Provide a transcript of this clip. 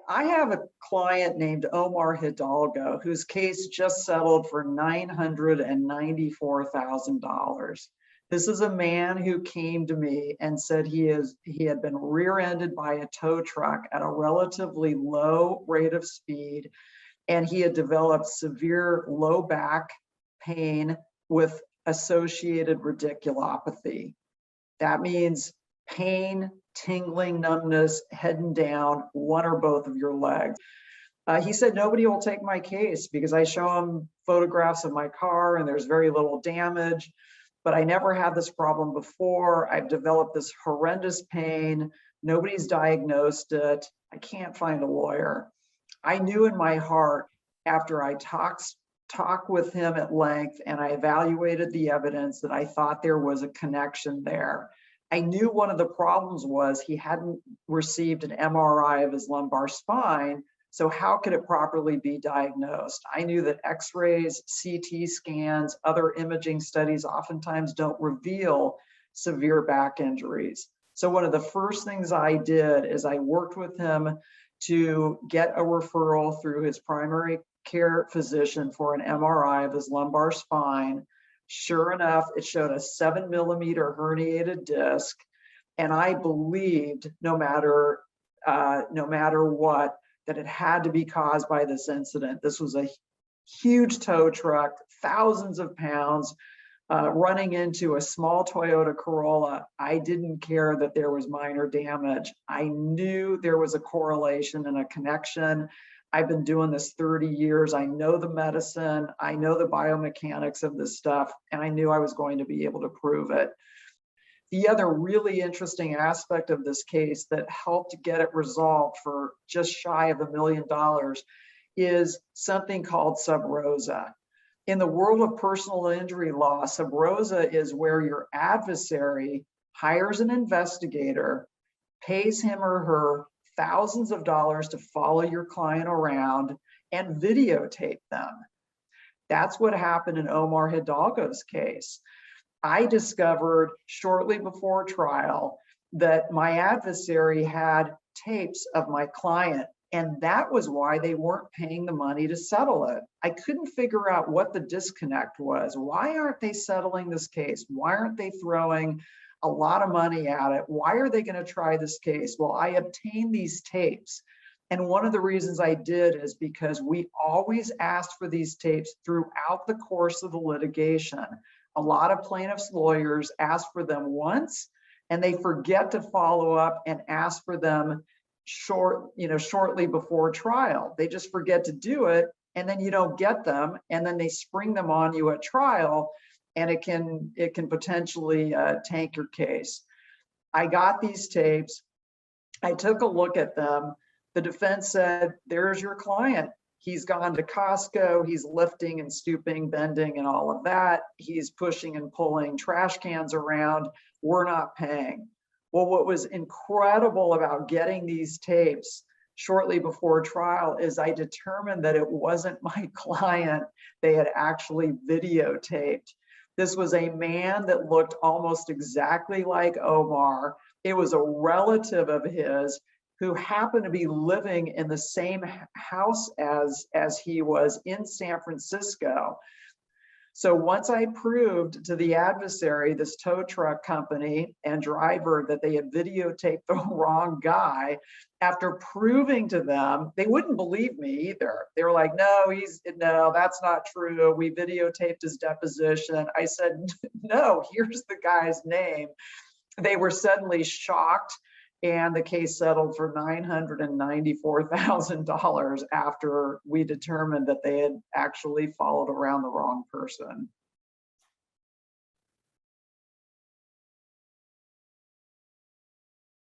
I have a client named Omar Hidalgo whose case just settled for $994,000. This is a man who came to me and said he had been rear-ended by a tow truck at a relatively low rate of speed, and he had developed severe low back pain with associated radiculopathy. That means pain, tingling, numbness, head and down, one or both of your legs. He said, nobody will take my case because I show him photographs of my car and there's very little damage, but I never had this problem before. I've developed this horrendous pain. Nobody's diagnosed it. I can't find a lawyer. I knew in my heart, after I talked with him at length and I evaluated the evidence, that I thought there was a connection there. I knew one of the problems was he hadn't received an MRI of his lumbar spine, so how could it properly be diagnosed? I knew that X-rays, CT scans, other imaging studies oftentimes don't reveal severe back injuries. So one of the first things I did is I worked with him to get a referral through his primary care physician for an MRI of his lumbar spine. Sure enough, it showed a 7mm herniated disc, and I believed no matter what, that it had to be caused by this incident. This was a huge tow truck, thousands of pounds, running into a small Toyota Corolla. I didn't care that there was minor damage. I knew there was a correlation and a connection. I've been doing this 30 years. I know the medicine, I know the biomechanics of this stuff, and I knew I was going to be able to prove it. The other really interesting aspect of this case that helped get it resolved for just shy of $1 million is something called sub rosa. In the world of personal injury law, sub rosa is where your adversary hires an investigator, pays him or her thousands of dollars to follow your client around and videotape them. That's what happened in Omar Hidalgo's case. I discovered shortly before trial that my adversary had tapes of my client, and that was why they weren't paying the money to settle it. I couldn't figure out what the disconnect was. Why aren't they settling this case? Why aren't they throwing a lot of money at it? Why are they going to try this case? Well, I obtained these tapes. And one of the reasons I did is because we always asked for these tapes throughout the course of the litigation. A lot of plaintiffs' lawyers ask for them once, and they forget to follow up and ask for them shortly before trial. They just forget to do it, and then you don't get them, and then they spring them on you at trial, and it can potentially tank your case. I got these tapes. I took a look at them. The defense said, there's your client. He's gone to Costco. He's lifting and stooping, bending, and all of that. He's pushing and pulling trash cans around. We're not paying. Well, what was incredible about getting these tapes shortly before trial is I determined that it wasn't my client they had actually videotaped. This was a man that looked almost exactly like Omar. It was a relative of his who happened to be living in the same house as he was in San Francisco. So once I proved to the adversary, this tow truck company and driver, that they had videotaped the wrong guy, after proving to them, they wouldn't believe me either. They were like, no, that's not true. We videotaped his deposition. I said, no, here's the guy's name. They were suddenly shocked, and the case settled for $994,000 after we determined that they had actually followed around the wrong person.